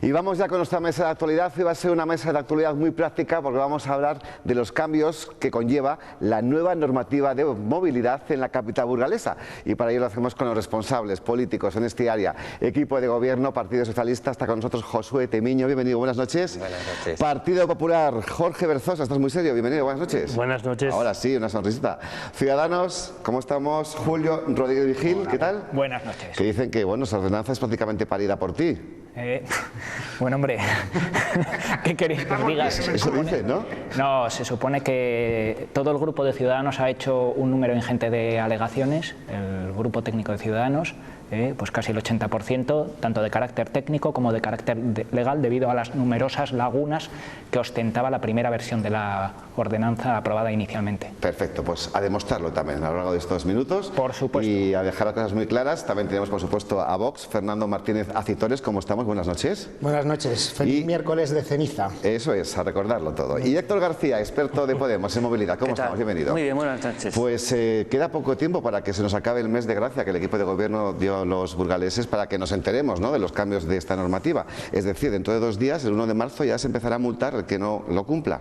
Y vamos ya con nuestra mesa de actualidad. Hoy va a ser una mesa de actualidad muy práctica porque vamos a hablar de los cambios que conlleva la nueva normativa de movilidad en la capital burgalesa. Y para ello lo hacemos con los responsables políticos en este área. Equipo de Gobierno, Partido Socialista, está con nosotros Josué Temiño. Bienvenido, buenas noches. Buenas noches. Partido Popular, Jorge Berzosa, estás muy serio. Bienvenido, buenas noches. Buenas noches. Ahora sí, una sonrisita. Ciudadanos, ¿cómo estamos? Julio Rodríguez Vigil, ¿qué tal? Buenas noches. Que dicen que, bueno, esa ordenanza es prácticamente parida por ti. Bueno, hombre, ¿qué queréis que os diga? Eso dicen, ¿no? No, se supone que todo el grupo de Ciudadanos ha hecho un número ingente de alegaciones, el grupo técnico de Ciudadanos, pues casi el 80%, tanto de carácter técnico como de carácter legal, debido a las numerosas lagunas que ostentaba la primera versión de la ordenanza aprobada inicialmente. Perfecto, pues a demostrarlo también a lo largo de estos minutos. Por supuesto. Y a dejar las cosas muy claras, también tenemos por supuesto a Vox, Fernando Martínez Acitores. ¿Cómo estamos? Buenas noches. Buenas noches, feliz miércoles de ceniza. Eso es, a recordarlo todo. Y Héctor García, experto de Podemos en movilidad. ¿Cómo estamos? Bienvenido. Muy bien, buenas noches. Pues queda poco tiempo para que se nos acabe el mes de gracia que el equipo de gobierno dio a los burgaleses para que nos enteremos, ¿no?, de los cambios de esta normativa. Es decir, dentro de 2 días, el 1 de marzo, ya se empezará a multar el que no lo cumpla.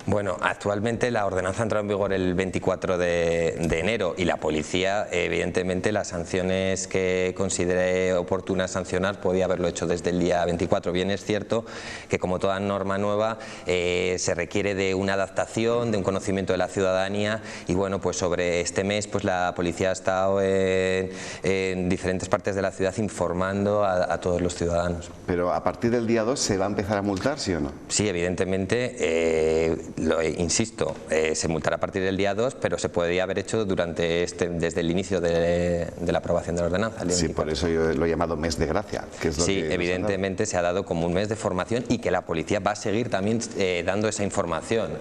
Bueno, actualmente la ordenanza entró en vigor el 24 de enero y la policía, evidentemente, las sanciones que considere oportunas sancionar podía haberlo hecho desde el día 24. Bien es cierto que, como toda norma nueva, se requiere de una adaptación, de un conocimiento de la ciudadanía y, bueno, pues sobre este mes pues la policía ha estado en diferentes partes de la ciudad informando a todos los ciudadanos. Pero a partir del día 2 ¿se va a empezar a multar, sí o no? Sí, evidentemente. Insisto, se multará a partir del día 2, pero se podría haber hecho desde el inicio de la aprobación de la ordenanza. Sí, por eso yo lo he llamado mes de gracia. Que es lo sí, que evidentemente se ha dado como un mes de formación y que la policía va a seguir también dando esa información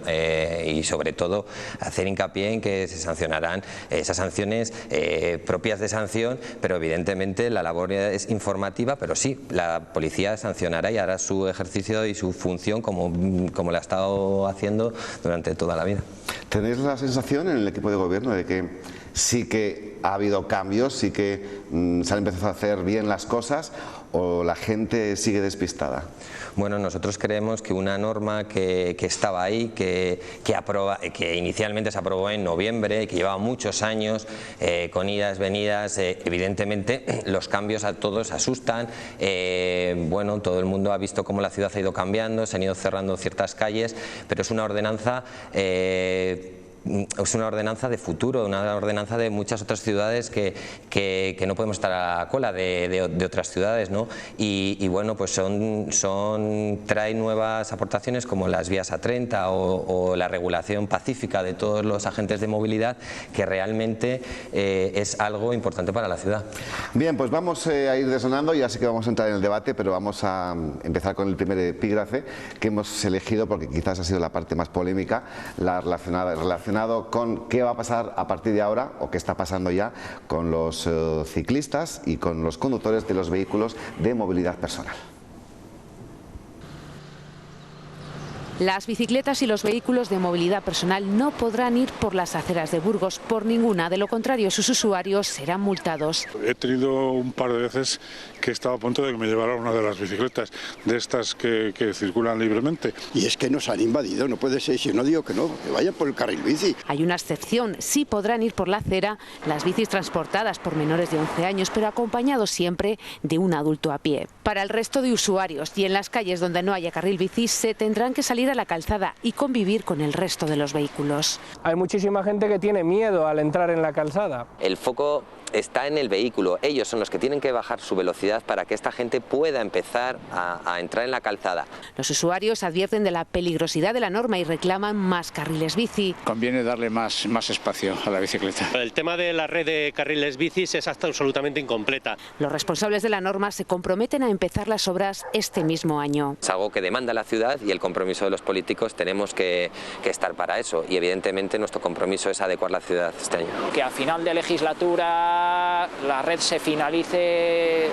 y sobre todo hacer hincapié en que se sancionarán esas sanciones propias de sanción, pero evidentemente la labor es informativa, pero sí, la policía sancionará y hará su ejercicio y su función como la ha estado haciendo durante toda la vida. ¿Tenéis la sensación en el equipo de gobierno de que sí que ha habido cambios, sí que se han empezado a hacer bien las cosas, o la gente sigue despistada? Bueno, nosotros creemos que una norma que estaba ahí, que inicialmente se aprobó en noviembre, que llevaba muchos años con idas, venidas, evidentemente los cambios a todos asustan. Bueno, todo el mundo ha visto cómo la ciudad ha ido cambiando, se han ido cerrando ciertas calles, pero es una ordenanza de futuro, una ordenanza de muchas otras ciudades que no podemos estar a la cola de otras ciudades, ¿no? Y bueno, pues trae nuevas aportaciones como las vías A30 o la regulación pacífica de todos los agentes de movilidad, que realmente es algo importante para la ciudad. Bien, pues vamos a ir desgranando, ya sé que vamos a entrar en el debate, pero vamos a empezar con el primer epígrafe que hemos elegido porque quizás ha sido la parte más polémica, la relacionada con qué va a pasar a partir de ahora, o qué está pasando ya, con los ciclistas y con los conductores de los vehículos de movilidad personal. Las bicicletas y los vehículos de movilidad personal no podrán ir por las aceras de Burgos por ninguna, de lo contrario sus usuarios serán multados. He tenido un par de veces que estaba a punto de que me llevaran una de las bicicletas, de estas que circulan libremente. Y es que nos han invadido, no puede ser, si no digo que no, que vayan por el carril bici. Hay una excepción, sí podrán ir por la acera las bicis transportadas por menores de 11 años, pero acompañados siempre de un adulto a pie. Para el resto de usuarios y en las calles donde no haya carril bici se tendrán que salir a la calzada y convivir con el resto de los vehículos. Hay muchísima gente que tiene miedo al entrar en la calzada. El foco está en el vehículo, ellos son los que tienen que bajar su velocidad para que esta gente pueda empezar a entrar en la calzada. Los usuarios advierten de la peligrosidad de la norma y reclaman más carriles bici. Conviene darle más espacio a la bicicleta. El tema de la red de carriles bicis es hasta absolutamente incompleta. Los responsables de la norma se comprometen a empezar las obras este mismo año. Es algo que demanda la ciudad y el compromiso de los políticos tenemos que estar para eso, y evidentemente nuestro compromiso es adecuar la ciudad este año. Que a final de legislatura ojalá la red se finalice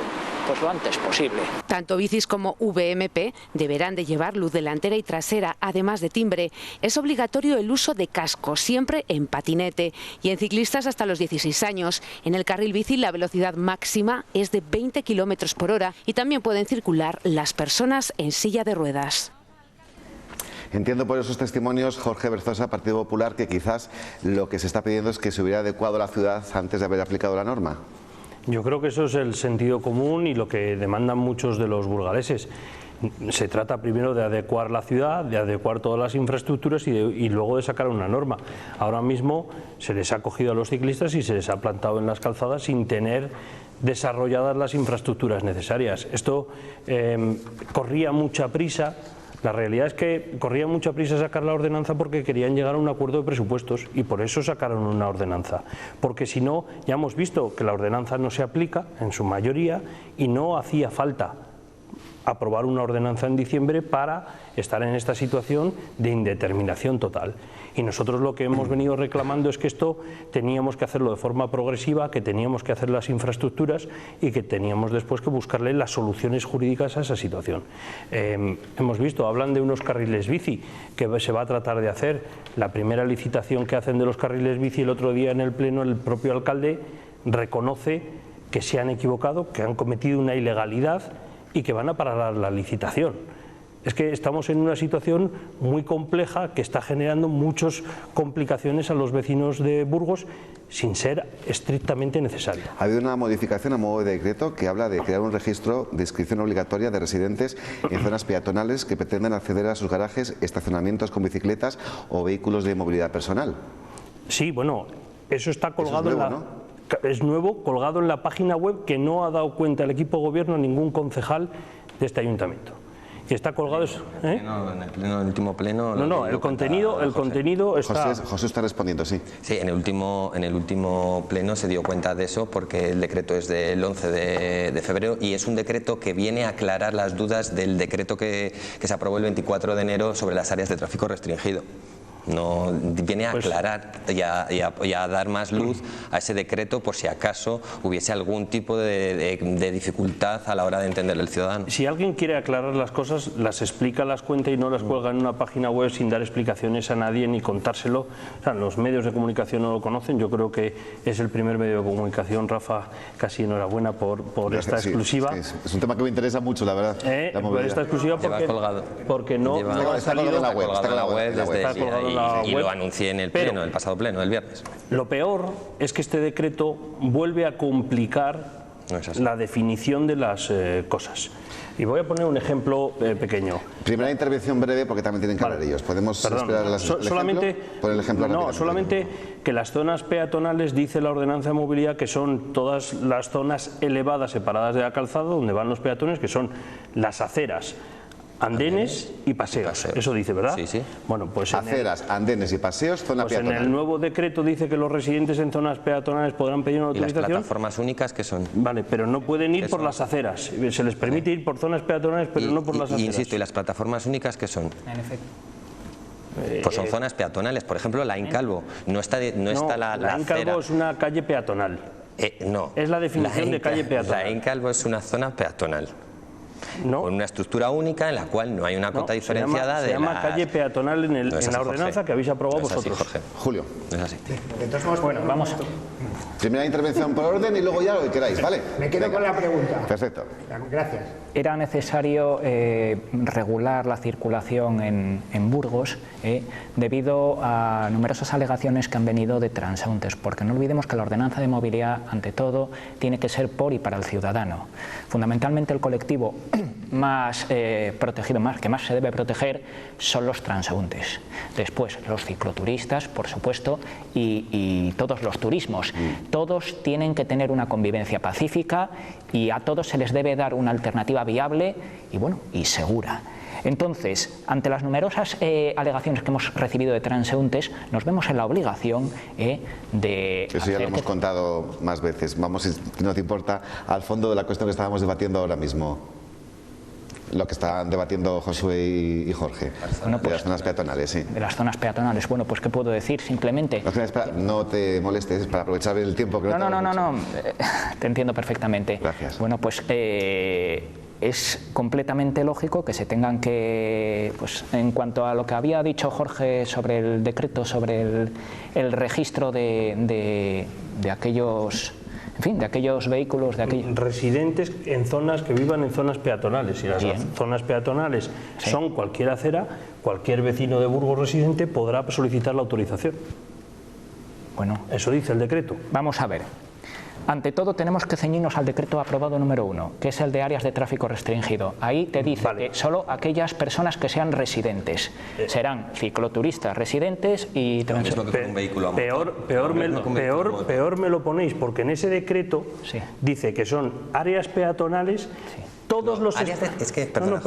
pues lo antes posible. Tanto bicis como VMP deberán de llevar luz delantera y trasera, además de timbre. Es obligatorio el uso de casco, siempre en patinete, y en ciclistas hasta los 16 años. En el carril bici la velocidad máxima es de 20 km por hora y también pueden circular las personas en silla de ruedas. Entiendo por esos testimonios, Jorge Berzosa, Partido Popular, que quizás lo que se está pidiendo es que se hubiera adecuado la ciudad antes de haber aplicado la norma. Yo creo que eso es el sentido común y lo que demandan muchos de los burgaleses. Se trata primero de adecuar la ciudad, de adecuar todas las infraestructuras y luego de sacar una norma. Ahora mismo se les ha cogido a los ciclistas y se les ha plantado en las calzadas sin tener desarrolladas las infraestructuras necesarias. Esto corría mucha prisa. La realidad es que corría mucha prisa sacar la ordenanza porque querían llegar a un acuerdo de presupuestos y por eso sacaron una ordenanza. Porque si no, ya hemos visto que la ordenanza no se aplica en su mayoría y no hacía falta aprobar una ordenanza en diciembre para estar en esta situación de indeterminación total. Y nosotros lo que hemos venido reclamando es que esto teníamos que hacerlo de forma progresiva, que teníamos que hacer las infraestructuras y que teníamos después que buscarle las soluciones jurídicas a esa situación. Hemos visto, hablan de unos carriles bici que se va a tratar de hacer. La primera licitación que hacen de los carriles bici el otro día en el Pleno, el propio alcalde reconoce que se han equivocado, que han cometido una ilegalidad y que van a parar la licitación. Es que estamos en una situación muy compleja que está generando muchas complicaciones a los vecinos de Burgos sin ser estrictamente necesario. Ha habido una modificación a modo de decreto que habla de crear un registro de inscripción obligatoria de residentes en zonas peatonales que pretenden acceder a sus garajes, estacionamientos con bicicletas o vehículos de movilidad personal. Sí, bueno, eso está colgado es nuevo, en la... ¿no? Es nuevo, colgado en la página web que no ha dado cuenta el equipo de gobierno a ningún concejal de este ayuntamiento. Y está colgado... En el último pleno... No, el contenido está... José está respondiendo, sí. Sí, en el último pleno se dio cuenta de eso porque el decreto es del 11 de febrero y es un decreto que viene a aclarar las dudas del decreto que se aprobó el 24 de enero sobre las áreas de tráfico restringido. No, viene a aclarar y a dar más luz a ese decreto por si acaso hubiese algún tipo de dificultad a la hora de entender el ciudadano. Si alguien quiere aclarar las cosas, las explica, las cuenta y no las cuelga en una página web sin dar explicaciones a nadie ni contárselo. O sea, los medios de comunicación no lo conocen. Yo creo que es el primer medio de comunicación. Rafa, casi enhorabuena por esta exclusiva. Es un tema que me interesa mucho, la verdad. Por esta exclusiva porque no ha salido en la web. Está en la web. Está colgado y lo anuncié en el pleno, el pasado pleno, el viernes. Lo peor es que este decreto vuelve a complicar la definición de las cosas. Y voy a poner un ejemplo pequeño. Primera intervención breve porque también tienen que hablar ellos. ¿Podemos esperar el ejemplo? No, solamente que las zonas peatonales, dice la ordenanza de movilidad, que son todas las zonas elevadas separadas de la calzada donde van los peatones, que son las aceras, andenes y paseos. Eso dice, ¿verdad? Sí, sí. Bueno, pues aceras, andenes y paseos, zona peatonal. En el nuevo decreto dice que los residentes en zonas peatonales podrán pedir una autorización. ¿Y las plataformas únicas qué son? Vale, pero no pueden ir por las aceras. Se les permite ir por zonas peatonales, pero no por las aceras. Insisto, ¿y las plataformas únicas qué son? En efecto. Pues son zonas peatonales. Por ejemplo, Laín Calvo. No está la Laín Calvo es una calle peatonal. No. Es la definición de calle peatonal. Laín Calvo es una zona peatonal. No. Con una estructura única en la cual no hay una cota diferenciada se llama calle peatonal en la ordenanza que habéis aprobado vosotros. Jorge. Julio. No es así. Entonces, bueno, vamos. Primera intervención por orden y luego ya lo que queráis, ¿vale? Me quedo con la pregunta. Perfecto. Gracias. Era necesario regular la circulación en Burgos debido a numerosas alegaciones que han venido de transeúntes, porque no olvidemos que la ordenanza de movilidad, ante todo, tiene que ser por y para el ciudadano. Fundamentalmente el colectivo más protegido, que más se debe proteger, son los transeúntes. Después los cicloturistas, por supuesto, y todos los turismos. Todos tienen que tener una convivencia pacífica y a todos se les debe dar una alternativa viable y segura. Entonces, ante las numerosas alegaciones que hemos recibido de transeúntes, nos vemos en la obligación de... Eso ya lo hemos contado más veces. Vamos, si no te importa, al fondo de la cuestión que estábamos debatiendo ahora mismo. lo que están debatiendo Josué y Jorge, Bueno, de pues, las zonas peatonales, sí. De las zonas peatonales. Bueno, pues ¿qué puedo decir? Simplemente... No, espera, no te molestes, es para aprovechar el tiempo que No, te entiendo perfectamente. Gracias. Bueno, pues es completamente lógico que se tengan que, pues en cuanto a lo que había dicho Jorge sobre el decreto, sobre el registro de aquellos... En fin, de aquellos vehículos, de aquellos... Residentes en zonas que vivan en zonas peatonales. Si las zonas peatonales son cualquier acera, cualquier vecino de Burgos residente podrá solicitar la autorización. Bueno, eso dice el decreto. Vamos a ver. Ante todo tenemos que ceñirnos al decreto aprobado número 1, que es el de áreas de tráfico restringido. Ahí te dice que solo aquellas personas que sean residentes serán cicloturistas residentes y... Peor me lo ponéis, porque en ese decreto dice que son áreas peatonales... Todos los es que, perdona,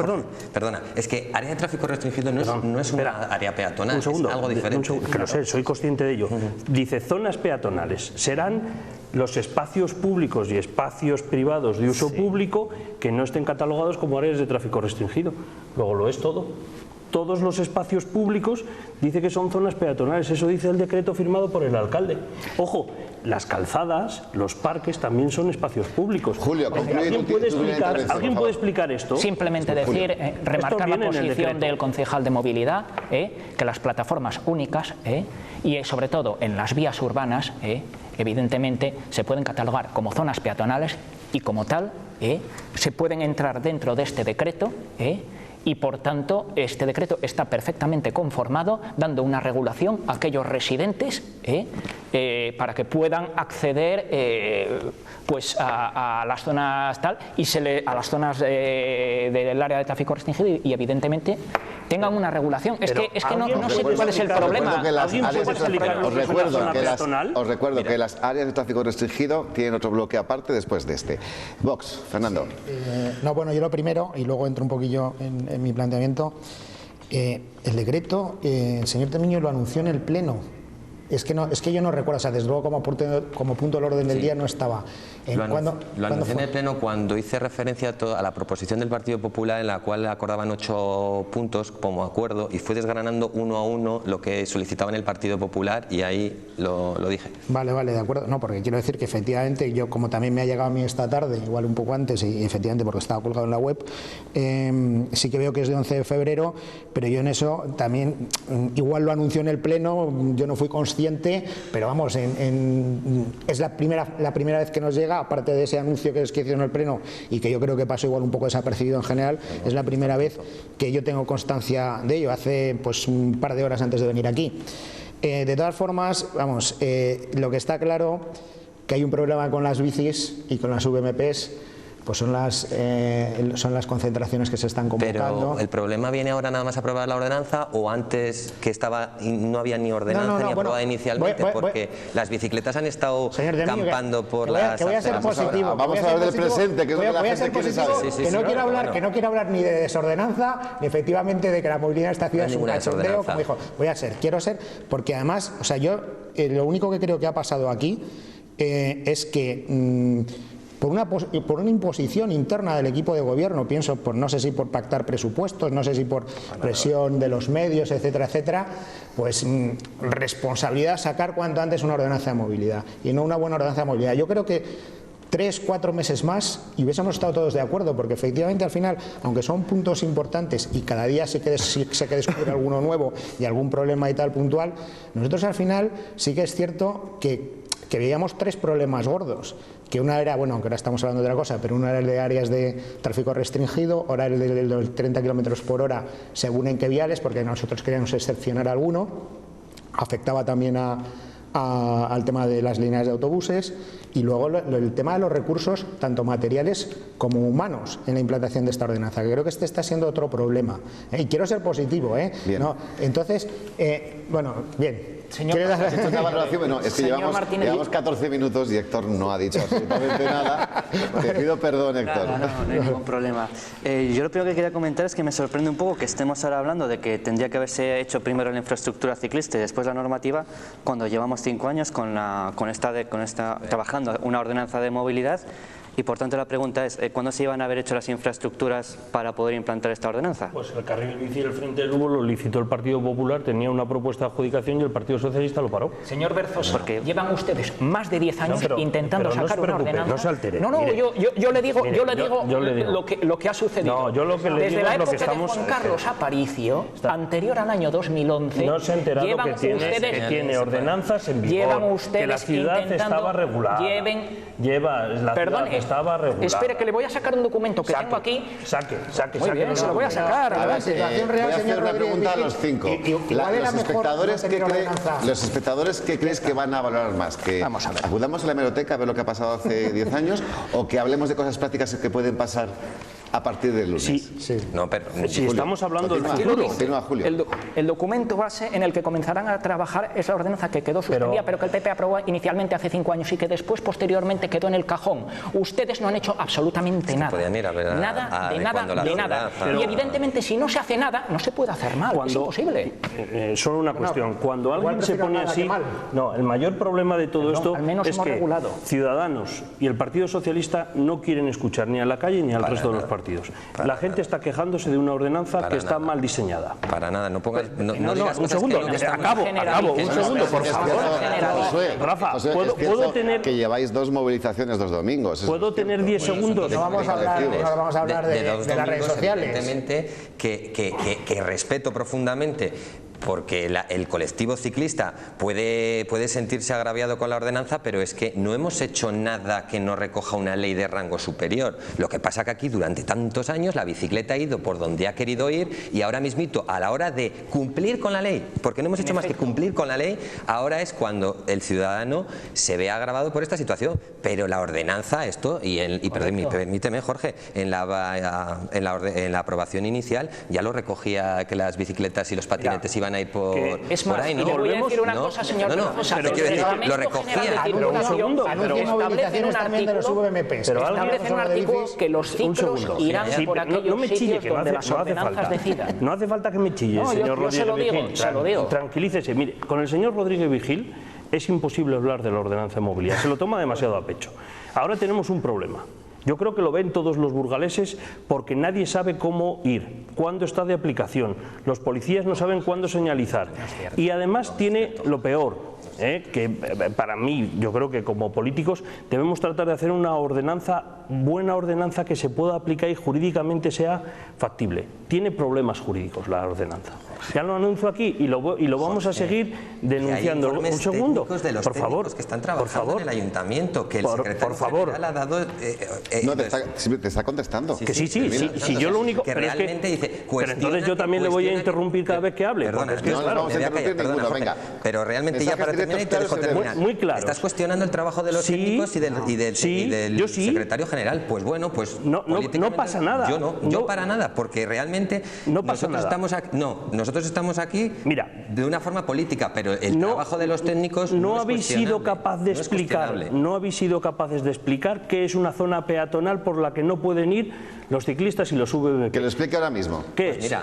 perdona, es que área de tráfico restringido no es una área peatonal, un segundo, es algo diferente. Que lo sé, soy consciente de ello. Dice, zonas peatonales serán los espacios públicos y espacios privados de uso público que no estén catalogados como áreas de tráfico restringido. Luego lo es todo. Todos los espacios públicos dice que son zonas peatonales, eso dice el decreto firmado por el alcalde. Ojo, las calzadas, los parques también son espacios públicos. Julio, ¿alguien puede explicar esto? Simplemente decir, remarcar la posición del concejal de movilidad, que las plataformas únicas y sobre todo en las vías urbanas, evidentemente se pueden catalogar como zonas peatonales y como tal se pueden entrar dentro de este decreto. Y por tanto este decreto está perfectamente conformado, dando una regulación a aquellos residentes para que puedan acceder pues a las zonas tal y a las zonas del área de tráfico restringido y evidentemente tengan una regulación. Es que no sé cuál es el problema. Os recuerdo que las áreas de tráfico restringido tienen otro bloque aparte después de este. Vox, Fernando. No, bueno, yo lo primero, y luego entro un poquillo en mi planteamiento. El decreto, el señor Temiño lo anunció en el Pleno. Es que yo no recuerdo, o sea, desde luego como punto del orden del día no estaba. Lo anuncié en el Pleno cuando hice referencia a la proposición del Partido Popular en la cual acordaban 8 puntos como acuerdo y fue desgranando uno a uno lo que solicitaban el Partido Popular y ahí lo dije. Vale, de acuerdo. No, porque quiero decir que efectivamente yo, como también me ha llegado a mí esta tarde, igual un poco antes y efectivamente porque estaba colgado en la web, sí que veo que es de 11 de febrero, pero yo en eso también, igual lo anunció en el Pleno, yo no fui consciente, pero vamos, es la primera vez que nos llega, aparte de ese anuncio que hizo en el Pleno y que yo creo que pasó igual un poco desapercibido en general, es la primera vez que yo tengo constancia de ello, hace pues un par de horas antes de venir aquí. De todas formas, vamos, lo que está claro que hay un problema con las bicis y con las VMPs, pues son las concentraciones que se están convocando. Pero el problema viene ahora nada más aprobar la ordenanza o antes que no había ni ordenanza ni aprobada inicialmente, porque las bicicletas han estado campando por las... Voy a ser positivo. Vamos a hablar del presente, que es lo que la gente quiere saber. Que no quiero hablar ni de desordenanza, ni efectivamente de que la movilidad en esta ciudad es un cachondeo, como dijo. Quiero ser, porque además, o sea, yo lo único que creo que ha pasado aquí es que... Por una imposición interna del equipo de gobierno, pienso, no sé si por pactar presupuestos, no sé si por presión de los medios, etcétera, etcétera, pues responsabilidad sacar cuanto antes una ordenanza de movilidad y no una buena ordenanza de movilidad. Yo creo que 3-4 meses más y hubiésemos estado todos de acuerdo, porque efectivamente al final, aunque son puntos importantes y cada día sé que descubre alguno nuevo y algún problema y tal puntual, nosotros al final sí que es cierto que veíamos 3 problemas gordos, que una era, bueno, aunque ahora estamos hablando de otra cosa, pero una era el de áreas de tráfico restringido, ahora el de los 30 km por hora según en qué viales, porque nosotros queríamos excepcionar alguno, afectaba también al tema de las líneas de autobuses y luego el tema de los recursos tanto materiales como humanos en la implantación de esta ordenanza, que creo que este está siendo otro problema, y quiero ser positivo, ¿no? Entonces, bueno, bien. Señor, es que llevamos 14 minutos y Héctor no ha dicho absolutamente nada. Te pido perdón, Héctor. No hay ningún problema. Yo lo primero que quería comentar es que me sorprende un poco que estemos ahora hablando de que tendría que haberse hecho primero la infraestructura ciclista y después la normativa, cuando llevamos 5 años con esta trabajando una ordenanza de movilidad Y por tanto la pregunta es, ¿cuándo se iban a haber hecho las infraestructuras para poder implantar esta ordenanza? Pues el carril bici del Frente del Lugo lo licitó el Partido Popular, tenía una propuesta de adjudicación y el Partido Socialista lo paró. Señor Berzosa, llevan ustedes más de 10 años intentando sacar una ordenanza. No se altere. No, mire, yo le digo, yo le digo lo que ha sucedido. No, yo lo que le Desde digo la es lo época que estamos... de Juan Carlos Aparicio, anterior al año 2011, no se ha enterado que tiene ordenanzas en vigor, llevan ustedes que la ciudad estaba regulada. La ciudad estaba regulada. Espere, que le voy a sacar un documento que tengo aquí. Saque. Muy bien, se lo voy a sacar. A ver, voy a hacer una pregunta a los 5. Los espectadores, ¿qué crees que van a valorar más? ¿Que acudamos a la hemeroteca a ver lo que ha pasado hace 10 años o que hablemos de cosas prácticas que pueden pasar a partir del lunes? Sí. No, pero si estamos hablando del futuro. El documento base en el que comenzarán a trabajar es la ordenanza que quedó suspendida, pero que el PP aprobó inicialmente hace 5 años y que después, posteriormente, quedó en el cajón. Ustedes no han hecho absolutamente nada. Nada. Y evidentemente, si no se hace nada, no se puede hacer mal. Es imposible. Solo una cuestión. Cuando alguien se pone así... No, el mayor problema de todo esto es que Ciudadanos y el Partido Socialista no quieren escuchar ni a la calle ni al resto de los partidos. La gente está quejándose de una ordenanza que está mal diseñada. Para nada, no pongas... un segundo, acabo, un segundo, por favor. Rafa, ¿puedo tener... Que lleváis 2 movilizaciones 2 domingos. ¿Puedo tener 10 segundos? No vamos a hablar de las redes sociales. Evidentemente que respeto profundamente, porque el colectivo ciclista puede sentirse agraviado con la ordenanza, pero es que no hemos hecho nada que no recoja una ley de rango superior. Lo que pasa que aquí durante tantos años la bicicleta ha ido por donde ha querido ir y ahora mismito, a la hora de cumplir con la ley, porque no hemos hecho más que cumplir con la ley, ahora es cuando el ciudadano se ve agravado por esta situación. Pero la ordenanza, permíteme, Jorge, en la aprobación inicial ya lo recogía, que las bicicletas y los patinetes iban a ir por ahí, ¿no? Y le voy a decir una cosa, señor Berzosa, pero quiero decir, lo recogía. Establece un artículo que los ciclos irán por aquellos sitios donde las ordenanzas decidan. No hace falta que me chille, señor Rodríguez Vigil. Se lo digo. Tranquilícese. Mire, con el señor Rodríguez Vigil es imposible hablar de la ordenanza de movilidad. Se lo toma demasiado a pecho. Ahora tenemos un problema. Yo creo que lo ven todos los burgaleses porque nadie sabe cómo ir, cuándo está de aplicación, los policías no saben cuándo señalizar y además tiene lo peor, que para mí, yo creo que como políticos debemos tratar de hacer una buena ordenanza que se pueda aplicar y jurídicamente sea factible. Tiene problemas jurídicos la ordenanza. Ya lo anuncio aquí y lo vamos a seguir denunciando. Un segundo, por favor, que están trabajando en el ayuntamiento, que el secretario general ha dado... no, te está contestando. Que sí, yo lo único... Que realmente dice... Pero entonces yo también le voy a interrumpir cada vez que hable. Perdona, no vamos a interrumpir ninguno, venga. Pero realmente ya para terminar y te dejo terminar. Muy claro. Estás cuestionando el trabajo de los técnicos y del secretario general. Pues bueno, pues... No pasa nada. Yo para nada, porque realmente... No pasa nada. Nosotros estamos aquí de una forma política, pero el trabajo de los técnicos no habéis sido capaz de explicar, no habéis sido capaces de explicar qué es una zona peatonal por la que no pueden ir los ciclistas y los VMP. Que lo explique ahora mismo. ¿Qué es? Mira,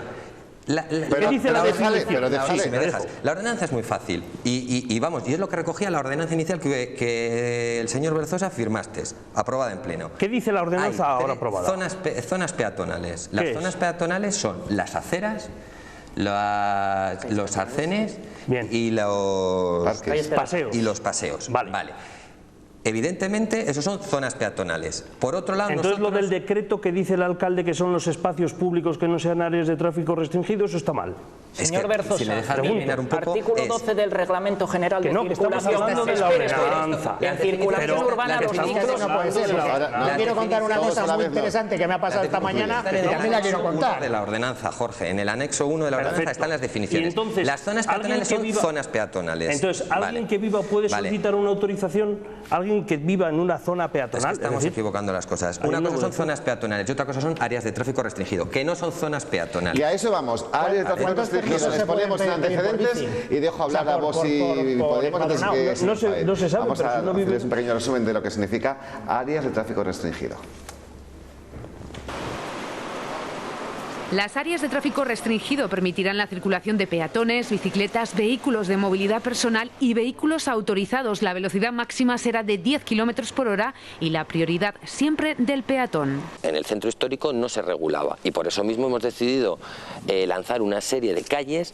¿qué dice la definición? Si me dejas. La ordenanza es muy fácil y vamos, y es lo que recogía la ordenanza inicial que el señor Berzosa firmaste, aprobada en pleno. ¿Qué dice la ordenanza ahora aprobada? Zonas peatonales. Las zonas peatonales son las aceras, los arcenes y los paseos. Vale. Evidentemente, esos son zonas peatonales. Por otro lado, entonces lo del decreto que dice el alcalde que son los espacios públicos que no sean áreas de tráfico restringido, eso está mal. Señor Berzosa, si me dejas terminar un poco, artículo 12 del Reglamento General de Circulación. Estamos hablando de la ordenanza. En circulación urbana los ciclos no puede ser. Yo quiero contar una cosa muy interesante que me ha pasado esta mañana, que también la quiero contar. De la ordenanza, Jorge, en el anexo 1 de la ordenanza están las definiciones. Entonces, las zonas peatonales son zonas peatonales. Entonces, ¿alguien que viva puede solicitar una autorización? ¿Alguien que viva en una zona peatonal? Es que estamos equivocando las cosas. Una cosa son zonas peatonales y otra cosa son áreas de tráfico restringido, que no son zonas peatonales. Y a eso vamos, áreas de tráfico restringido. Les ponemos en antecedentes y dejo hablar a vos y Podemos antes que... No se sabe, vamos pero a si no vive... hacerles un pequeño resumen de lo que significa áreas de tráfico restringido. Las áreas de tráfico restringido permitirán la circulación de peatones, bicicletas, vehículos de movilidad personal y vehículos autorizados. La velocidad máxima será de 10 km por hora y la prioridad siempre del peatón. En el centro histórico no se regulaba y por eso mismo hemos decidido lanzar una serie de calles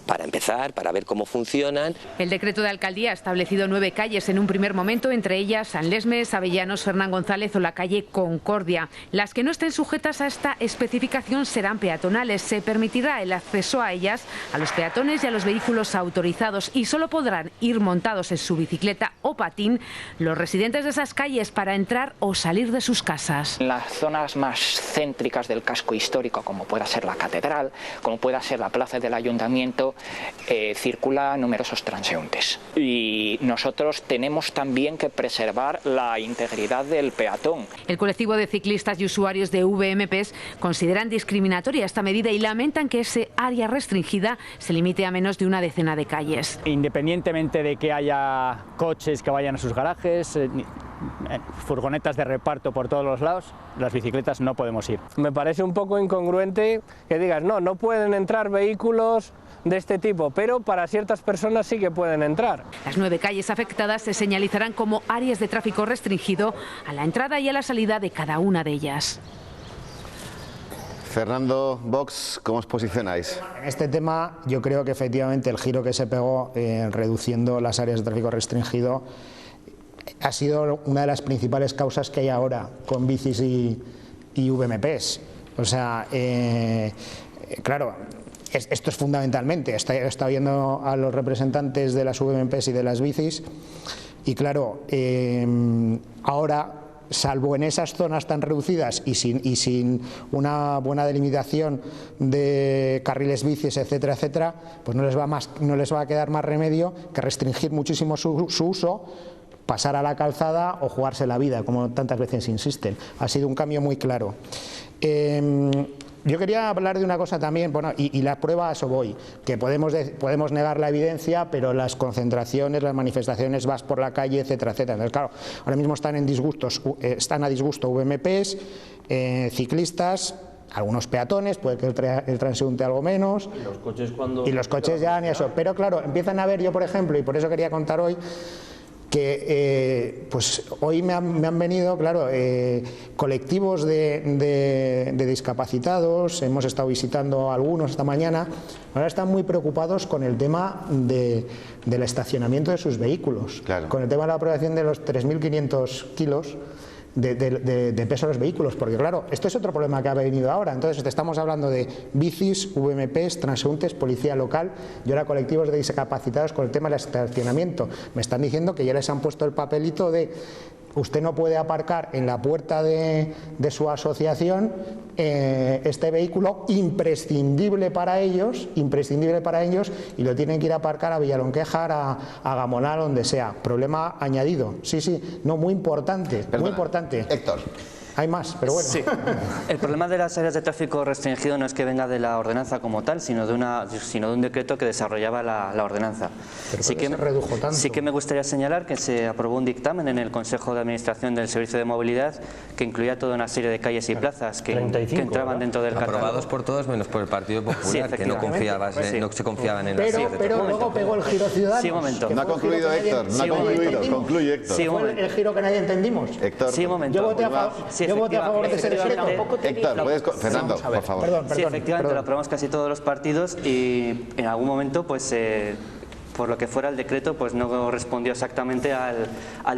para empezar, para ver cómo funcionan. El decreto de alcaldía ha establecido 9 calles en un primer momento, entre ellas San Lesmes, Avellanos, Fernán González o la calle Concordia. Las que no estén sujetas a esta especificación serán peatonales. Se permitirá el acceso a ellas a los peatones y a los vehículos autorizados y solo podrán ir montados en su bicicleta o patín los residentes de esas calles para entrar o salir de sus casas. En las zonas más céntricas del casco histórico, como pueda ser la catedral, como pueda ser la plaza del ayuntamiento, circulan numerosos transeúntes y nosotros tenemos también que preservar la integridad del peatón. El colectivo de ciclistas y usuarios de VMPs consideran discriminatoria esta medida y lamentan que ese área restringida se limite a menos de una decena de calles. Independientemente de que haya coches que vayan a sus garajes, furgonetas de reparto por todos los lados, las bicicletas no podemos ir. Me parece un poco incongruente que digas, no pueden entrar vehículos de este tipo, pero para ciertas personas sí que pueden entrar. Las 9 calles afectadas se señalizarán como áreas de tráfico restringido a la entrada y a la salida de cada una de ellas. Fernando, Vox, ¿cómo os posicionáis? En este tema yo creo que efectivamente el giro que se pegó reduciendo las áreas de tráfico restringido ha sido una de las principales causas que hay ahora con bicis y VMPs. O sea, claro, esto es fundamentalmente, he estado viendo a los representantes de las VMPs y de las bicis y claro, ahora, salvo en esas zonas tan reducidas y sin una buena delimitación de carriles bicis, etcétera, etcétera, pues no les va a quedar más remedio que restringir muchísimo su uso, pasar a la calzada o jugarse la vida, como tantas veces insisten. Ha sido un cambio muy claro. Yo quería hablar de una cosa también, bueno, y la prueba a eso voy, que podemos negar la evidencia, pero las concentraciones, las manifestaciones, vas por la calle, etcétera, etcétera. Entonces, claro, ahora mismo están a disgusto VMPs, ciclistas, algunos peatones, puede que el transeúnte algo menos, y los coches ya ni eso. Pero claro, empiezan a ver, yo por ejemplo, y por eso quería contar hoy, que pues hoy me han venido, claro, colectivos de discapacitados, hemos estado visitando algunos esta mañana, ahora están muy preocupados con el tema del estacionamiento de sus vehículos, claro, con el tema de la aprobación de los 3.500 kilos de peso de los vehículos, porque claro, esto es otro problema que ha venido ahora. Entonces estamos hablando de bicis, VMPs, transeúntes, policía local y ahora colectivos de discapacitados con el tema del estacionamiento. Me están diciendo que ya les han puesto el papelito de usted no puede aparcar en la puerta de su asociación este vehículo imprescindible para ellos, y lo tienen que ir a aparcar a Villalonquejar, a Gamonal, donde sea. Problema añadido. Sí, no, muy importante. Perdona, muy importante. Héctor. Hay más, pero bueno. Sí. El problema de las áreas de tráfico restringido no es que venga de la ordenanza como tal, sino de un decreto que desarrollaba la ordenanza. Pero sí que se redujo tanto. Sí que me gustaría señalar que se aprobó un dictamen en el Consejo de Administración del Servicio de Movilidad que incluía toda una serie de calles y plazas que entraban dentro del catálogo. Aprobados por todos menos por el Partido Popular, que no se confiaban en las áreas de Pero luego pegó el giro Ciudadanos. Sí, un momento. No ha concluido Héctor, concluye Héctor. Sí, el giro que nadie entendimos. Héctor, sí, un momento. Yo voté a favor de ese decreto. Héctor, Fernando, por favor. Perdón, sí, efectivamente, lo aprobamos casi todos los partidos y en algún momento, pues por lo que fuera el decreto, pues no respondió exactamente al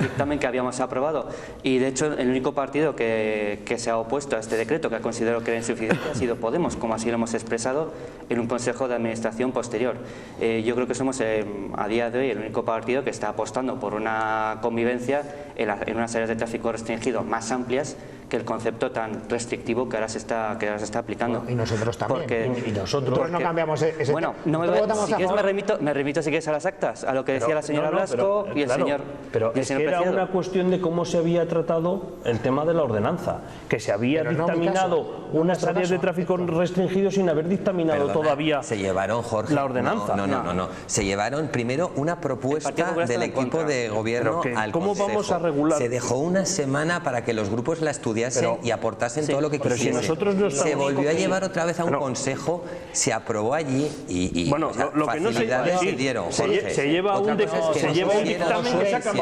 dictamen que habíamos aprobado. Y de hecho, el único partido que se ha opuesto a este decreto, que considero que era insuficiente, ha sido Podemos, como así lo hemos expresado en un Consejo de Administración posterior. Yo creo que somos a día de hoy el único partido que está apostando por una convivencia en unas áreas de tráfico restringido más amplias que el concepto tan restrictivo que ahora se está aplicando. Bueno, y nosotros también. Porque, y nosotros no cambiamos ese bueno, me remito si quieres a las actas, a lo que decía la señora Blasco y el señor. Pero es que era una cuestión de cómo se había tratado el tema de la ordenanza, que se había dictaminado unas áreas de tráfico restringido sin haber dictaminado todavía se llevaron, Jorge, la ordenanza. No. Se llevaron primero una propuesta del equipo de gobierno al ¿cómo Consejo. vamos a regular? Se dejó una semana para que los grupos la estudiaran estudiasen y aportasen todo lo que pero quisiesen. si nosotros no se volvió a llevar que... otra vez a un consejo, se aprobó allí y bueno, o sea, lo que no se dieron. Se lleva un dictamen que saca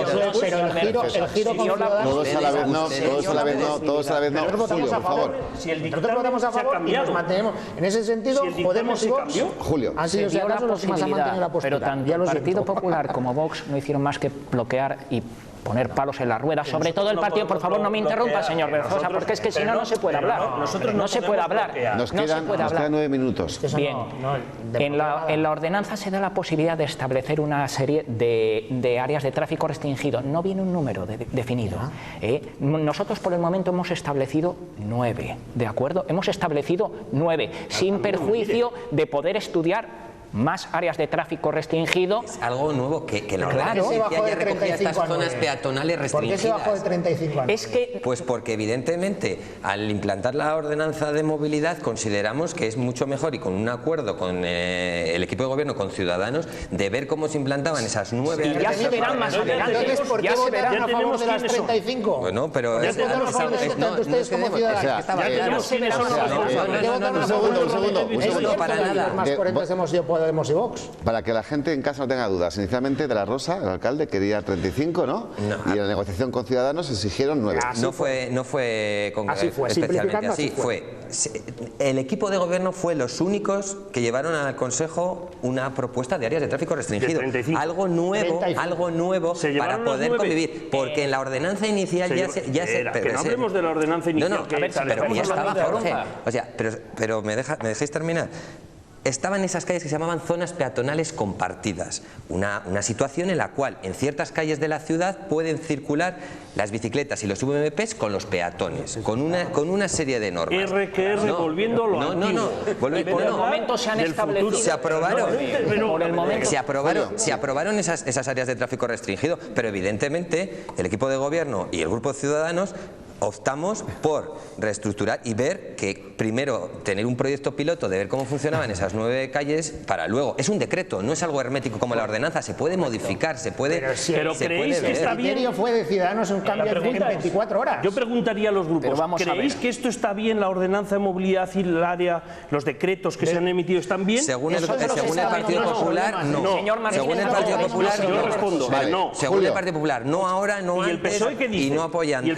pero el giro con todos a la vez no, todos a la vez no, todos a la vez no. Julio, por favor. Si el dictamen votamos a favor y nos mantenemos en ese sentido, Podemos y Vox Julio han sido se dio la los que más han mantenido la postura. Pero tanto el Partido Popular como Vox no hicieron más que bloquear y poner palos en la rueda, sobre todo el partido. Por favor, no me interrumpa, señor Berzosa, porque es que si no, no se puede hablar. No se puede hablar. Nos quedan 9 minutos. Bien, en la ordenanza se da la posibilidad de establecer una serie de áreas de tráfico restringido. No viene un número definido. Nosotros por el momento hemos establecido 9, ¿de acuerdo? Hemos establecido 9, sin perjuicio de poder estudiar más áreas de tráfico restringido. Es algo nuevo que la claro, ordenanza haya recogido estas zonas peatonales restringidas. ¿Por qué se bajó de 35 a 9? Es que, pues porque evidentemente al implantar la ordenanza de movilidad consideramos que es mucho mejor, y con un acuerdo con el equipo de gobierno, con Ciudadanos, de ver cómo se implantaban esas 9 áreas. Ya se verán más adelante. Entonces, ¿por qué votaron a favor de las 35? Bueno, pero ustedes como ciudadanos. Un segundo. Para nada. Más coherentes hemos sido Podemos y Vox. Para que la gente en casa no tenga dudas, inicialmente De la Rosa, el alcalde, quería 35, ¿no? Y en la negociación con Ciudadanos exigieron 9. No fue especialmente así. El equipo de gobierno fue los únicos que llevaron al Consejo una propuesta de áreas de tráfico restringido. Algo nuevo para poder convivir. Porque en la ordenanza inicial ya se... Que no hablemos de la ordenanza inicial. No, pero ya estaba, Jorge. O sea, pero ¿me dejáis terminar? Estaban esas calles que se llamaban zonas peatonales compartidas, una situación en la cual en ciertas calles de la ciudad pueden circular las bicicletas y los VMPs con los peatones, con una serie de normas. Volviendo a lo antiguo. Por el momento se han establecido. Se aprobaron esas áreas de tráfico restringido, pero evidentemente el equipo de gobierno y el grupo de Ciudadanos optamos por reestructurar y ver que primero tener un proyecto piloto de ver cómo funcionaban esas 9 calles para luego. Es un decreto, no es algo hermético como la ordenanza, se puede modificar, se puede. Pero creéis que está bien. El criterio fue de Ciudadanos un cambio en 24 horas. Yo preguntaría a los grupos, ¿creéis que esto está bien, la ordenanza de movilidad y el área, los decretos que se han emitido están bien? Según el Partido Popular, no. Según el Partido Popular, yo respondo, no. Según el Partido Popular, no ahora, no antes, y no apoyando.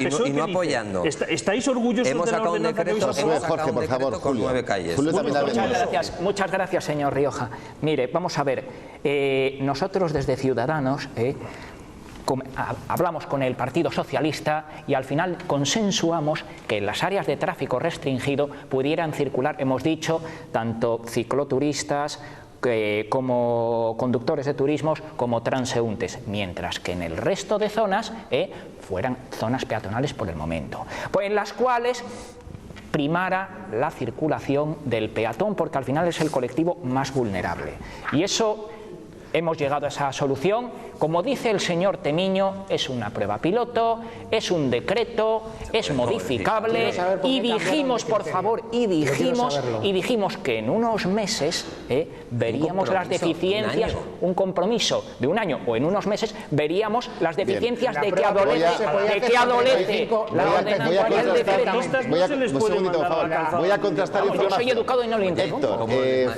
¿Estáis orgullosos de la ordenanza que habéis aprobado? Jorge, por favor, con 9 calles. Muchas gracias, señor Rioja. Mire, vamos a ver, nosotros desde Ciudadanos hablamos con el Partido Socialista y al final consensuamos que en las áreas de tráfico restringido pudieran circular, hemos dicho, tanto cicloturistas como conductores de turismos como transeúntes, mientras que en el resto de zonas fueran zonas peatonales por el momento, pues en las cuales primara la circulación del peatón, porque al final es el colectivo más vulnerable. Y eso hemos llegado a esa solución. Como dice el señor Temiño, es una prueba piloto, es un decreto, es modificable, y dijimos, por favor, y dijimos que en unos meses veríamos las deficiencias, un compromiso de un año o en unos meses veríamos las deficiencias de que adolece la ordenanza y el decreto. Voy a contrastar información. Yo soy educado y no lo interrumpo.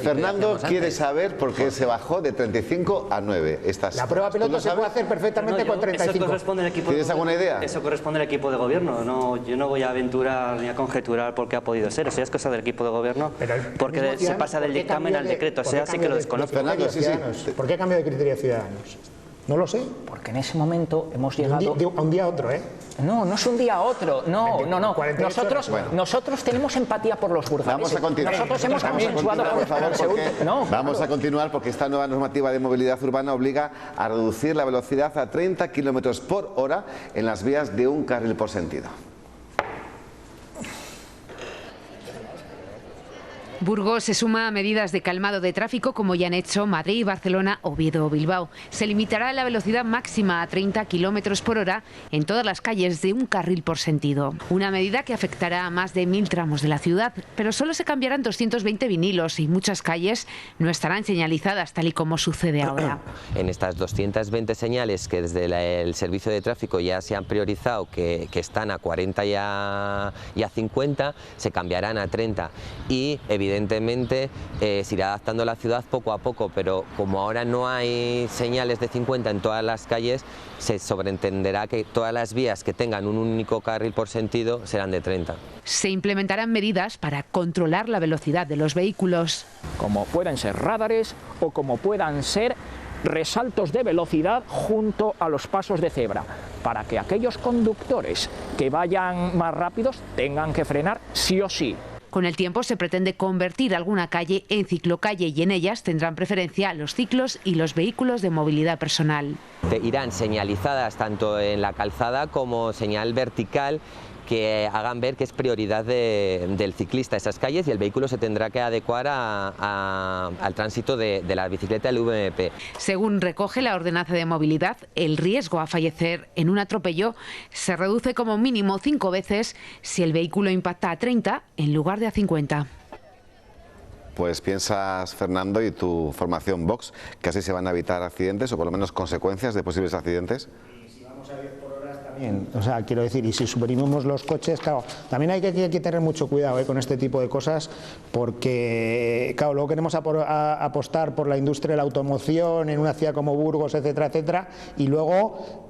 Fernando quiere saber por qué se bajó de 35 a 9. La prueba piloto se puede hacer perfectamente con 35. ¿Tienes alguna idea? Eso corresponde al equipo de gobierno. Yo no voy a aventurar ni a conjeturar por qué ha podido ser. Eso ya es cosa del equipo de gobierno, porque se pasa del dictamen al decreto. O sea, sí que lo desconozco. ¿Por qué cambio de criterio Ciudadanos? No lo sé. Porque en ese momento hemos llegado... De un día a otro, No es un día a otro. No. Nosotros tenemos empatía por los burgaleses. Vamos a continuar. Nosotros hemos consensuado con los transeúntes. Vamos a continuar porque esta nueva normativa de movilidad urbana obliga a reducir la velocidad a 30 km/h en las vías de un carril por sentido. Burgos se suma a medidas de calmado de tráfico como ya han hecho Madrid, Barcelona, Oviedo o Bilbao. Se limitará la velocidad máxima a 30 km por hora en todas las calles de un carril por sentido. Una medida que afectará a más de 1000 tramos de la ciudad, pero solo se cambiarán 220 vinilos y muchas calles no estarán señalizadas tal y como sucede ahora. En estas 220 señales que desde el servicio de tráfico ya se han priorizado, que están a 40 y a 50, se cambiarán a 30 y evidentemente se irá adaptando la ciudad poco a poco, pero como ahora no hay señales de 50 en todas las calles, se sobreentenderá que todas las vías que tengan un único carril por sentido serán de 30. Se implementarán medidas para controlar la velocidad de los vehículos. Como pueden ser radares o como puedan ser resaltos de velocidad junto a los pasos de cebra, para que aquellos conductores que vayan más rápidos tengan que frenar sí o sí. Con el tiempo se pretende convertir alguna calle en ciclocalle y en ellas tendrán preferencia los ciclos y los vehículos de movilidad personal. Irán señalizadas tanto en la calzada como señal vertical que hagan ver que es prioridad del ciclista esas calles, y el vehículo se tendrá que adecuar al tránsito de la bicicleta del VMP. Según recoge la ordenanza de movilidad, el riesgo a fallecer en un atropello se reduce como mínimo 5 veces si el vehículo impacta a 30 en lugar de a 50. Pues piensas, Fernando, y tu formación Vox, que así se van a evitar accidentes o por lo menos consecuencias de posibles accidentes. O sea, quiero decir, y si suprimimos los coches, claro, también hay que tener mucho cuidado con este tipo de cosas, porque, claro, luego queremos apostar por la industria de la automoción en una ciudad como Burgos, etcétera, etcétera, y luego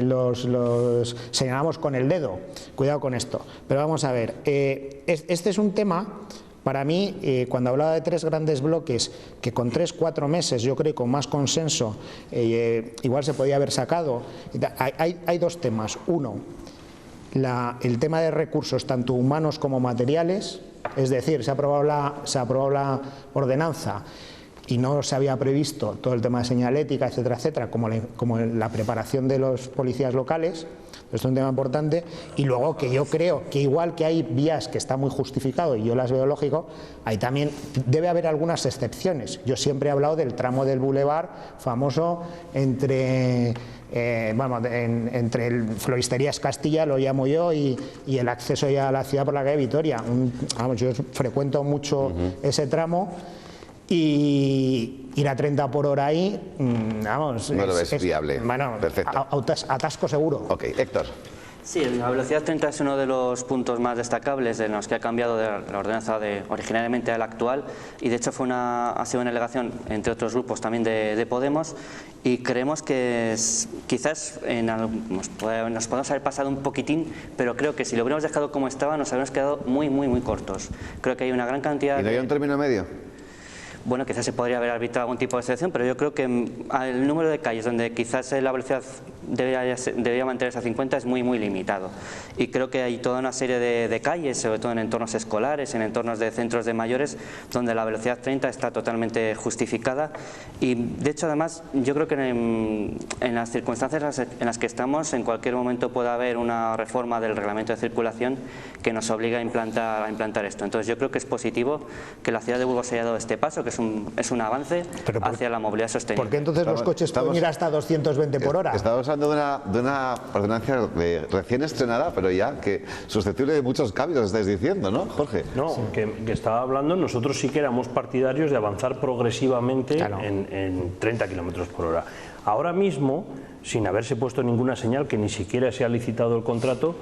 los señalamos con el dedo. Cuidado con esto. Pero vamos a ver, este es un tema. Para mí, cuando hablaba de 3 grandes bloques, que con 3-4 meses, yo creo que con más consenso, igual se podía haber sacado, hay 2 temas. Uno, el tema de recursos, tanto humanos como materiales, es decir, se ha aprobado la ordenanza y no se había previsto todo el tema de señalética, etcétera, etcétera, como la preparación de los policías locales. Esto es un tema importante. Y luego que yo creo que igual que hay vías que está muy justificado y yo las veo lógico, ahí también debe haber algunas excepciones. Yo siempre he hablado del tramo del bulevar famoso entre el Floristerías Castilla, lo llamo yo, y el acceso ya a la ciudad por la calle Vitoria. Yo frecuento mucho ese tramo. Y ir a 30 por hora ahí, vamos, no lo ves viable. Bueno, perfecto. Atasco seguro. Ok, Héctor. Sí, la velocidad 30 es uno de los puntos más destacables en los que ha cambiado de la ordenanza originariamente a la actual, y de hecho ha sido una alegación, entre otros grupos también de Podemos, y creemos que quizás nos podemos haber pasado un poquitín, pero creo que si lo hubiéramos dejado como estaba nos habríamos quedado muy, muy, muy cortos. Creo que hay una gran cantidad. ¿Y no hay un término medio? Bueno, quizás se podría haber arbitrado algún tipo de excepción, pero yo creo que el número de calles donde quizás la velocidad debería mantenerse a 50 es muy, muy limitado. Y creo que hay toda una serie de calles, sobre todo en entornos escolares, en entornos de centros de mayores, donde la velocidad 30 está totalmente justificada. Y de hecho, además, yo creo que en las circunstancias en las que estamos, en cualquier momento puede haber una reforma del reglamento de circulación que nos obliga a implantar esto. Entonces yo creo que es positivo que la ciudad de Burgos haya dado este paso, que es un avance hacia la movilidad sostenible. ¿Por qué entonces los coches pueden ir hasta 220 por hora? Estamos hablando de una ordenanza recién estrenada, pero ya que susceptible de muchos cambios, estáis diciendo, ¿no, Jorge? No, sí. que estaba hablando, nosotros sí que éramos partidarios de avanzar progresivamente en 30 kilómetros por hora. Ahora mismo, sin haberse puesto ninguna señal, que ni siquiera se ha licitado el contrato,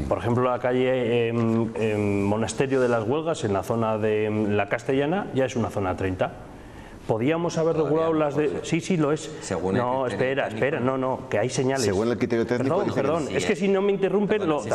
por ejemplo, la calle Monasterio de las Huelgas, en la zona de la Castellana, ya es una zona 30. Podíamos haber regulado las de... Sí, lo es. Según no, espera, que hay señales. Según el criterio técnico... Perdón, es que si no me interrumpen... Perdón.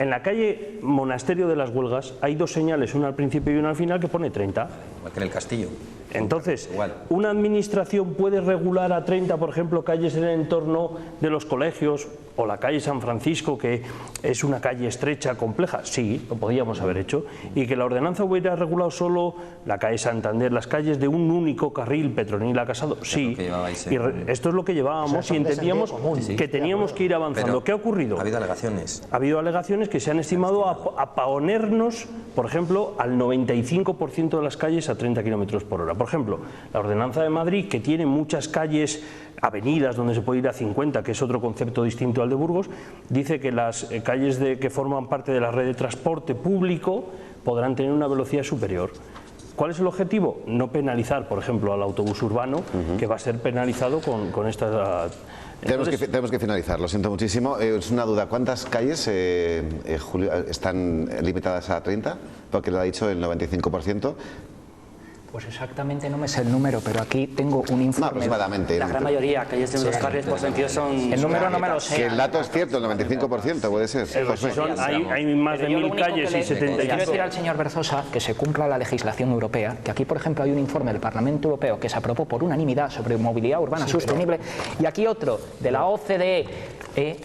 En la calle Monasterio de las Huelgas hay 2 señales, una al principio y una al final, que pone 30. Igual que en el Castillo. Entonces, ¿una administración puede regular a 30, por ejemplo, calles en el entorno de los colegios o la calle San Francisco, que es una calle estrecha, compleja? Sí, lo podíamos haber hecho. Y que la ordenanza hubiera regulado solo la calle Santander, las calles de un único carril, Petronila Casado. Sí, y esto es lo que llevábamos y entendíamos que teníamos que ir avanzando. ¿Qué ha ocurrido? Ha habido alegaciones. Ha habido alegaciones que se han estimado a ponernos, por ejemplo, al 95% de las calles a 30 kilómetros por hora. Por ejemplo, la ordenanza de Madrid, que tiene muchas calles, avenidas donde se puede ir a 50, que es otro concepto distinto al de Burgos, dice que las calles que forman parte de la red de transporte público podrán tener una velocidad superior. ¿Cuál es el objetivo? No penalizar, por ejemplo, al autobús urbano, que va a ser penalizado con estas... Tenemos que finalizar, lo siento muchísimo. Es una duda, ¿cuántas calles, Julio, están limitadas a 30? Porque lo ha dicho el 95%. Pues exactamente no me sé el número, pero aquí tengo un informe. Aproximadamente. La gran mayoría, calles de unos carriles por sentido son... El número no me lo sé. Que el dato es cierto, el 95% puede ser. Hay más de 1000 calles y 75. Quiero decir al señor Berzosa que se cumpla la legislación europea, que aquí, por ejemplo, hay un informe del Parlamento Europeo que se aprobó por unanimidad sobre movilidad urbana sostenible, y aquí otro de la OCDE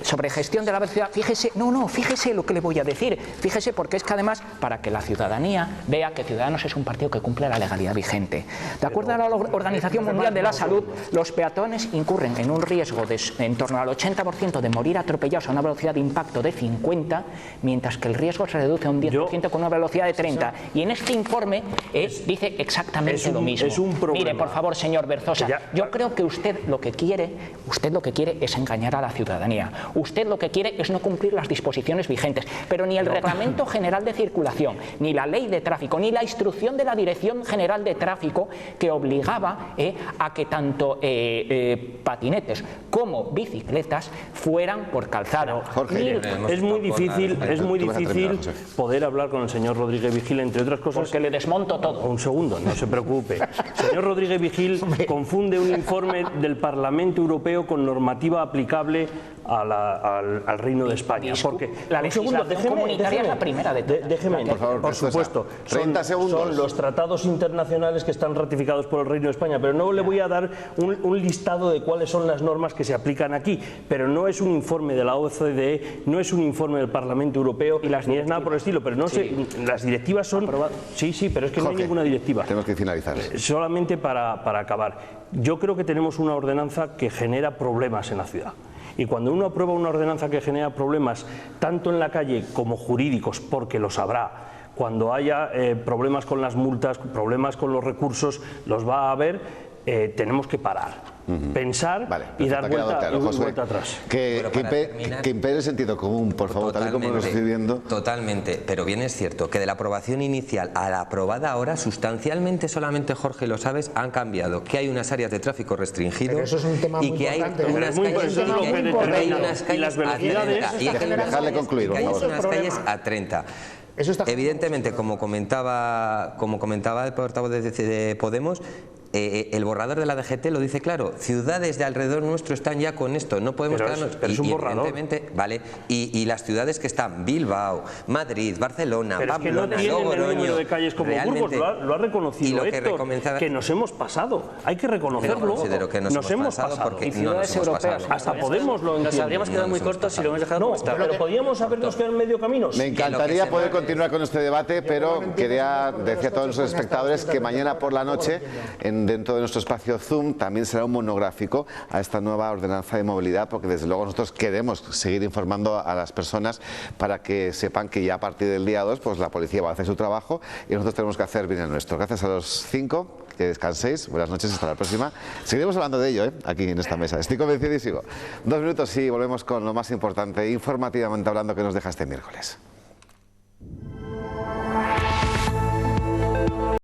sobre gestión de la velocidad. Fíjese, fíjese lo que le voy a decir, fíjese, porque es que además, para que la ciudadanía vea que Ciudadanos es un partido que cumple la legalidad vigente. De acuerdo a la Organización Mundial de la Salud, los peatones incurren en un riesgo de en torno al 80% de morir atropellados a una velocidad de impacto de 50, mientras que el riesgo se reduce a un 10% con una velocidad de 30. Y en este informe dice exactamente lo mismo. Es un problema. Mire, por favor, señor Berzosa, yo creo que usted lo que quiere es engañar a la ciudadanía. Usted lo que quiere es no cumplir las disposiciones vigentes, pero ni el Reglamento General de Circulación, ni la Ley de Tráfico, ni la instrucción de la Dirección General de Tráfico, que obligaba a que tanto patinetes como bicicletas fueran por calzada. Jorge, es muy difícil poder hablar con el señor Rodríguez Vigil, entre otras cosas. Porque le desmonto todo. Un segundo, no se preocupe. El señor Rodríguez Vigil confunde un informe del Parlamento Europeo con normativa aplicable al Reino de España. Porque la legislación comunitaria es la primera de todas. Déjeme, por favor, por supuesto. 30 segundos. Son los tratados internacionales que están ratificados por el Reino de España, pero no le voy a dar un listado de cuáles son las normas que se aplican aquí, pero no es un informe de la OCDE, no es un informe del Parlamento Europeo, ni es nada por el estilo, pero no sé, las directivas son... Sí, pero es que Jorge, no hay ninguna directiva. Tenemos que finalizar. Solamente para acabar. Yo creo que tenemos una ordenanza que genera problemas en la ciudad. Y cuando uno aprueba una ordenanza que genera problemas, tanto en la calle como jurídicos, porque los habrá, cuando haya problemas con las multas, problemas con los recursos, los va a haber, tenemos que parar. Pensar y dar vuelta atrás. Que impere el sentido común, por favor, tal y como lo estoy viendo. Totalmente, pero bien es cierto que de la aprobación inicial a la aprobada ahora, sustancialmente, solamente Jorge lo sabes, han cambiado. Que hay unas áreas de tráfico restringido y que hay unas calles a 30. Y dejarle concluir, por favor. Hay unas calles a 30. Evidentemente, como comentaba el portavoz de Podemos, el borrador de la DGT lo dice claro, ciudades de alrededor nuestro están ya con esto, no podemos quedarnos. Pero es un borrador. Vale, y las ciudades que están, Bilbao, Madrid, Barcelona, pero Pamplona, es que no tienen el número de calles como Burgos, lo ha reconocido Héctor, que nos hemos pasado, hay que reconocerlo, que nos hemos pasado porque ciudades europeas, hasta Podemos lo entiende. Nos habríamos quedado muy cortos si lo hemos dejado como está. Pero podíamos habernos quedado en medio camino. Me encantaría poder continuar con este debate, pero quería decir a todos nuestros espectadores que mañana por la noche, dentro de nuestro espacio Zoom, también será un monográfico a esta nueva ordenanza de movilidad, porque desde luego nosotros queremos seguir informando a las personas para que sepan que ya a partir del día 2 pues la policía va a hacer su trabajo y nosotros tenemos que hacer bien el nuestro. Gracias a los 5, que descanséis, buenas noches, hasta la próxima. Seguiremos hablando de ello aquí en esta mesa, estoy convencidísimo. 2 minutos y volvemos con lo más importante, informativamente hablando, que nos deja este miércoles.